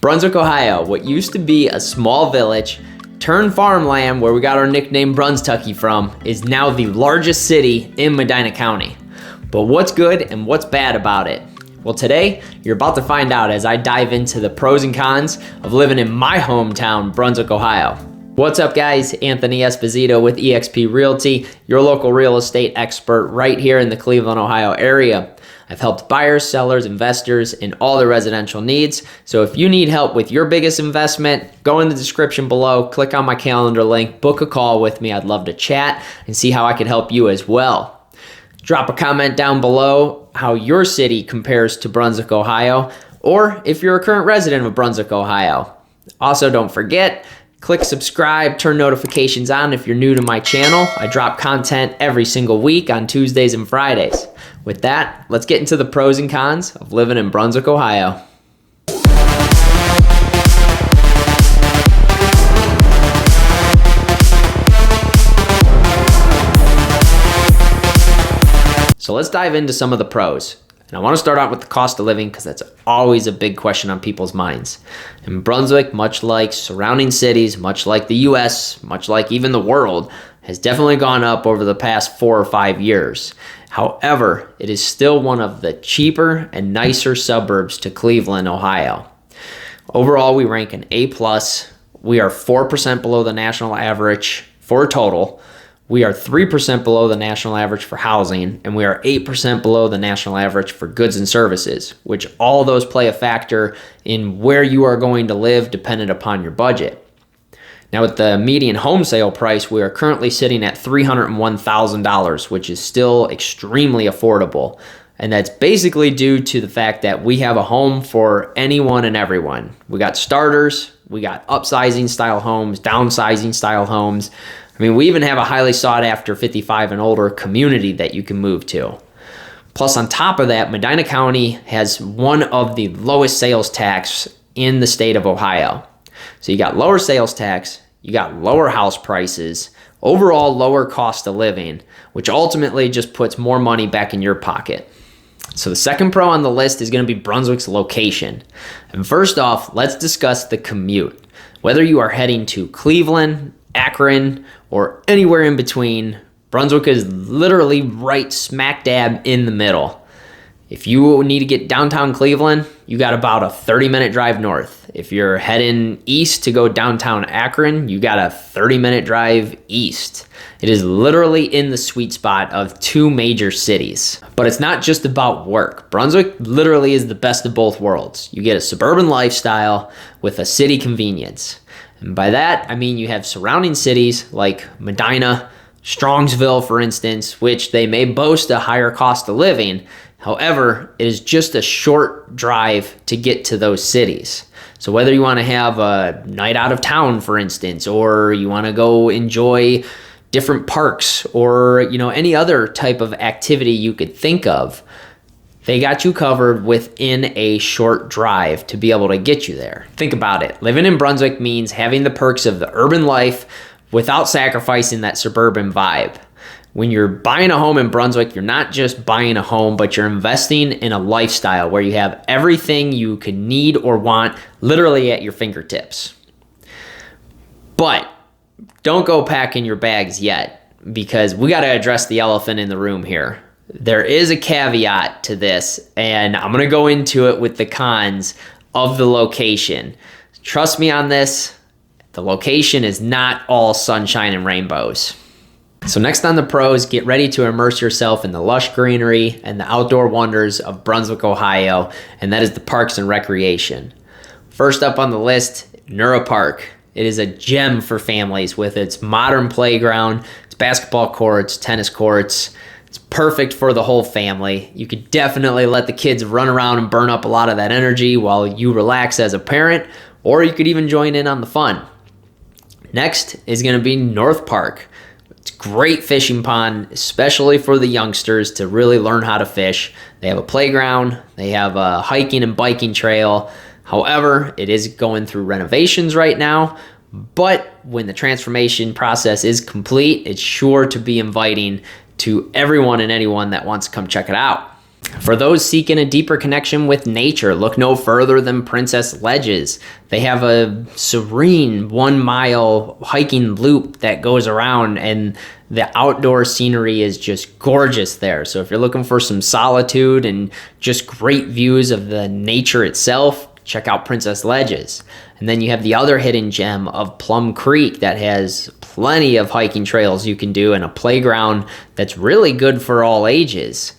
Brunswick, Ohio, what used to be a small village turned farmland where we got our nickname Brunstucky from, is now the largest city in Medina County. But what's good and what's bad about it? Well, today you're about to find out as I dive into the pros and cons of living in my hometown, Brunswick, Ohio. What's up, guys? Anthony Esposito with eXp Realty, your local real estate expert right here in the Cleveland, Ohio area. I've helped buyers, sellers, investors in all their residential needs. So if you need help with your biggest investment, go in the description below, click on my calendar link, book a call with me. I'd love to chat and see how I can help you as well. Drop a comment down below how your city compares to Brunswick, Ohio, or if you're a current resident of Brunswick, Ohio. Also, don't forget, click subscribe, turn notifications on if you're new to my channel. I drop content every single week on Tuesdays and Fridays. With that, let's get into the pros and cons of living in Brunswick, Ohio. So let's dive into some of the pros. And I want to start out with the cost of living because that's always a big question on people's minds. In Brunswick, much like surrounding cities, much like the US, much like even the world, has definitely gone up over the past 4 or 5 years. However, it is still one of the cheaper and nicer suburbs to Cleveland, Ohio. Overall, we rank an A+. We are 4% below the national average for total. We are 3% below the national average for housing, and we are 8% below the national average for goods and services, which all of those play a factor in where you are going to live dependent upon your budget. Now, with the median home sale price, we are currently sitting at $301,000, which is still extremely affordable. And that's basically due to the fact that we have a home for anyone and everyone. We got starters, we got upsizing style homes, downsizing style homes. I mean, we even have a highly sought after 55 and older community that you can move to. Plus, on top of that, Medina County has one of the lowest sales tax in the state of Ohio. So you got lower sales tax, you got lower house prices, overall lower cost of living, which ultimately just puts more money back in your pocket. So the second pro on the list is going to be Brunswick's location. And first off, let's discuss the commute. Whether you are heading to Cleveland, Akron, or anywhere in between, Brunswick is literally right smack dab in the middle. If you need to get downtown Cleveland, you got about a 30-minute drive north. If you're heading east to go downtown Akron, you got a 30-minute drive east. It is literally in the sweet spot of 2 major cities. But it's not just about work. Brunswick literally is the best of both worlds. You get a suburban lifestyle with a city convenience. And by that, I mean you have surrounding cities like Medina, Strongsville, for instance, which they may boast a higher cost of living. However, it is just a short drive to get to those cities. So whether you want to have a night out of town, for instance, or you want to go enjoy different parks or, any other type of activity you could think of, they got you covered within a short drive to be able to get you there. Think about it. Living in Brunswick means having the perks of the urban life without sacrificing that suburban vibe. When you're buying a home in Brunswick, you're not just buying a home, but you're investing in a lifestyle where you have everything you could need or want literally at your fingertips. But don't go packing your bags yet, because we got to address the elephant in the room here. There is a caveat to this, and I'm going to go into it with the cons of the location. Trust me on this, the location is not all sunshine and rainbows. So next on the pros, get ready to immerse yourself in the lush greenery and the outdoor wonders of Brunswick, Ohio, and that is the parks and recreation. First up on the list, Nura Park. It is a gem for families with its modern playground, its basketball courts, tennis courts. It's perfect for the whole family. You could definitely let the kids run around and burn up a lot of that energy while you relax as a parent, or you could even join in on the fun. Next is going to be North Park. It's a great fishing pond, especially for the youngsters to really learn how to fish. They have a playground, they have a hiking and biking trail. However, it is going through renovations right now, but when the transformation process is complete, it's sure to be inviting to everyone and anyone that wants to come check it out. For those seeking a deeper connection with nature, look no further than Princess Ledges. They have a serene 1 mile hiking loop that goes around, and the outdoor scenery is just gorgeous there. So if you're looking for some solitude and just great views of the nature itself, check out Princess Ledges. And then you have the other hidden gem of Plum Creek that has plenty of hiking trails you can do and a playground that's really good for all ages.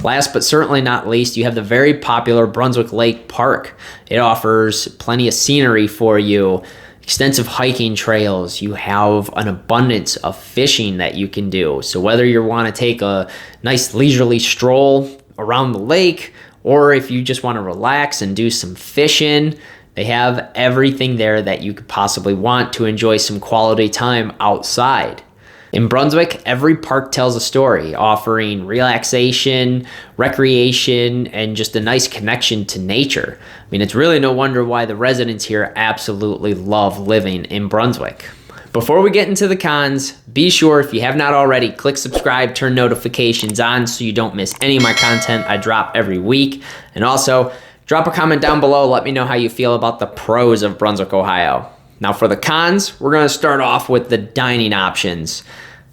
Last but certainly not least, you have the very popular Brunswick Lake Park. It offers plenty of scenery for you, extensive hiking trails. You have an abundance of fishing that you can do. So whether you want to take a nice leisurely stroll around the lake, or if you just want to relax and do some fishing, they have everything there that you could possibly want to enjoy some quality time outside. In Brunswick, every park tells a story, offering relaxation, recreation, and just a nice connection to nature. I mean, it's really no wonder why the residents here absolutely love living in Brunswick. Before we get into the cons, be sure, if you have not already, click subscribe, turn notifications on so you don't miss any of my content I drop every week. And also, drop a comment down below, let me know how you feel about the pros of Brunswick, Ohio. Now for the cons, we're going to start off with the dining options.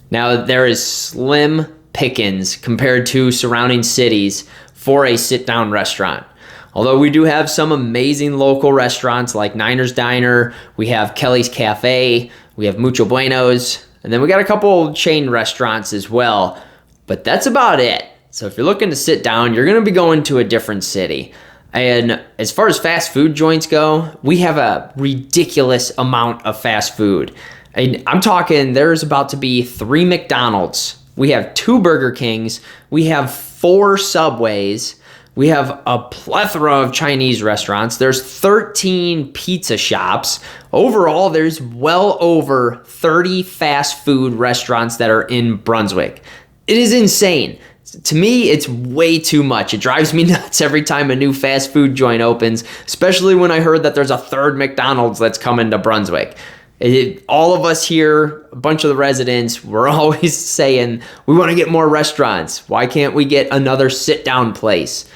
Now there is slim pickings compared to surrounding cities for a sit-down restaurant. Although we do have some amazing local restaurants like Niner's Diner, we have Kelly's Cafe, we have Mucho Buenos, and then we got a couple chain restaurants as well. But that's about it. So if you're looking to sit down, you're going to be going to a different city. And as far as fast food joints go, we have a ridiculous amount of fast food. And I'm talking, there's about to be 3 McDonald's. We have 2 Burger Kings. We have 4 Subways. We have a plethora of Chinese restaurants. There's 13 pizza shops. Overall, there's well over 30 fast food restaurants that are in Brunswick. It is insane. To me, it's way too much. It drives me nuts every time a new fast food joint opens, especially when I heard that there's a 3rd McDonald's that's coming to Brunswick. All of us here, a bunch of the residents, we're always saying, we want to get more restaurants. Why can't we get another sit-down place?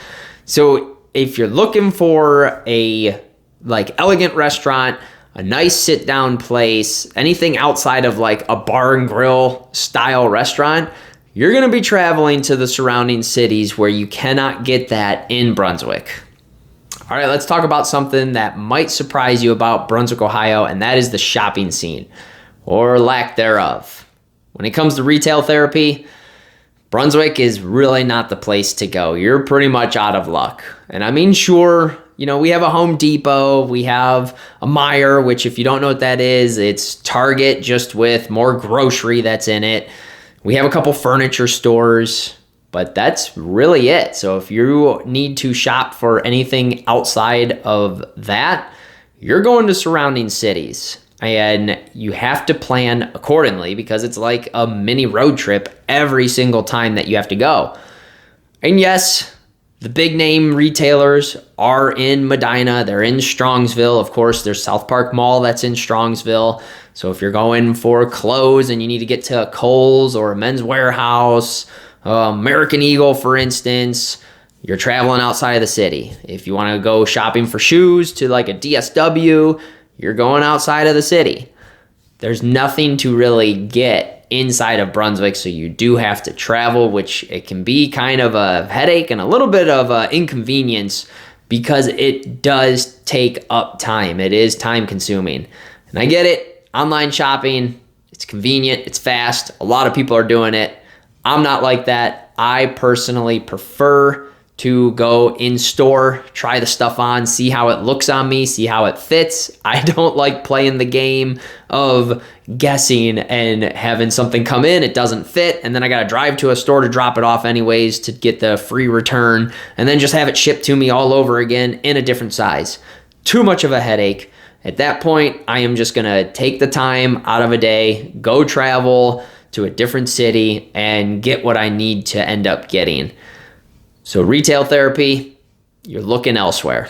So if you're looking for a elegant restaurant, a nice sit-down place, anything outside of like a bar and grill style restaurant, you're going to be traveling to the surrounding cities where you cannot get that in Brunswick. All right, let's talk about something that might surprise you about Brunswick, Ohio, and that is the shopping scene, or lack thereof. When it comes to retail therapy, Brunswick is really not the place to go. You're pretty much out of luck. And I mean, sure, we have a Home Depot, we have a Meijer, which if you don't know what that is, it's Target just with more grocery that's in it. We have a couple furniture stores, but that's really it. So if you need to shop for anything outside of that, you're going to surrounding cities. And you have to plan accordingly because it's like a mini road trip every single time that you have to go. And yes, the big name retailers are in Medina. They're in Strongsville. Of course, there's South Park Mall that's in Strongsville. So if you're going for clothes and you need to get to a Kohl's or a Men's Warehouse, American Eagle, for instance, you're traveling outside of the city. If you want to go shopping for shoes to like a DSW, you're going outside of the city. There's nothing to really get inside of Brunswick, so you do have to travel, which it can be kind of a headache and a little bit of an inconvenience because it does take up time. It is time consuming. And I get it. Online shopping, it's convenient, it's fast. A lot of people are doing it. I'm not like that. I personally prefer to go in store, try the stuff on, see how it looks on me, see how it fits. I don't like playing the game of guessing and having something come in, it doesn't fit, and then I gotta drive to a store to drop it off anyways to get the free return, and then just have it shipped to me all over again in a different size. Too much of a headache. At that point, I am just gonna take the time out of a day, go travel to a different city, and get what I need to end up getting. So retail therapy, you're looking elsewhere.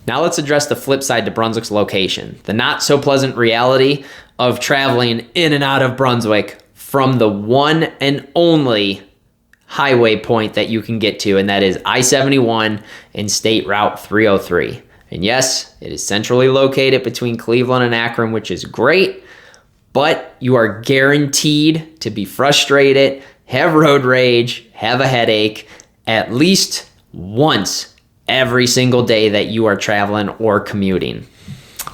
Now let's address the flip side to Brunswick's location, the not so pleasant reality of traveling in and out of Brunswick from the one and only highway point that you can get to, and that is I-71 and State Route 303. And yes, it is centrally located between Cleveland and Akron, which is great, but you are guaranteed to be frustrated, have road rage, have a headache at least once every single day that you are traveling or commuting.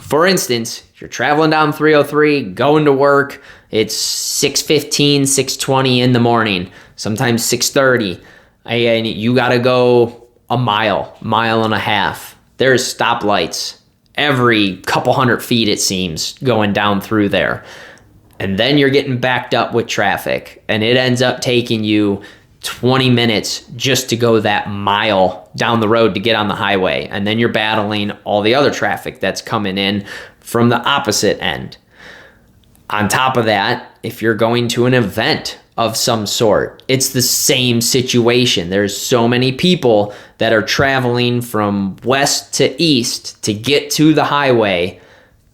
For instance, if you're traveling down 303, going to work, it's 6:15, 6:20 in the morning, sometimes 6:30, and you got to go a mile and a half. There's stoplights every couple hundred feet, it seems, going down through there. And then you're getting backed up with traffic, and it ends up taking you 20 minutes just to go that mile down the road to get on the highway. And then you're battling all the other traffic that's coming in from the opposite end. On top of that, if you're going to an event of some sort, it's the same situation. There's so many people that are traveling from west to east to get to the highway.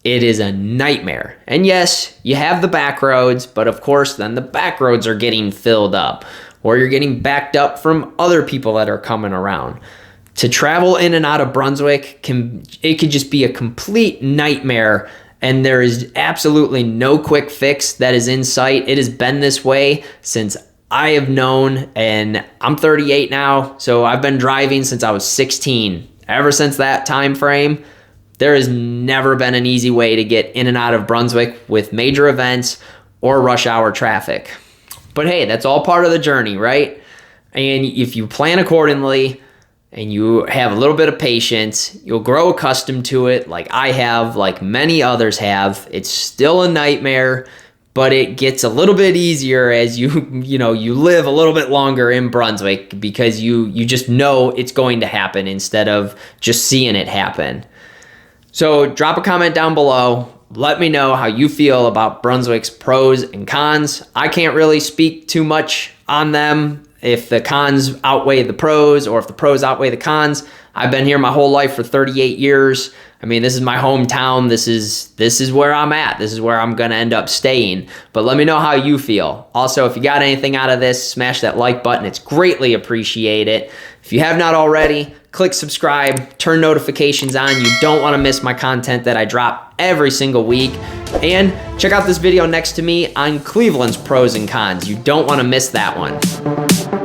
It is a nightmare. And yes, you have the back roads, but of course then the back roads are getting filled up, or you're getting backed up from other people that are coming around. To travel in and out of Brunswick it could just be a complete nightmare, and there is absolutely no quick fix that is in sight. It has been this way since I have known, and I'm 38 now, so I've been driving since I was 16. Ever since that time frame, there has never been an easy way to get in and out of Brunswick with major events or rush hour traffic. But hey, that's all part of the journey, right? And if you plan accordingly and you have a little bit of patience, you'll grow accustomed to it like I have, like many others have. It's still a nightmare, but it gets a little bit easier as you live a little bit longer in Brunswick, because you just know it's going to happen instead of just seeing it happen. So drop a comment down below. Let me know how you feel about Brunswick's pros and cons. I can't really speak too much on them, if the cons outweigh the pros or if the pros outweigh the cons. I've been here my whole life for 38 years. I mean, this is my hometown. This is where I'm at. This is where I'm going to end up staying. But let me know how you feel. Also, if you got anything out of this, smash that like button. It's greatly appreciated. If you have not already, click subscribe, turn notifications on. You don't want to miss my content that I drop every single week. And check out this video next to me on Cleveland's pros and cons. You don't want to miss that one.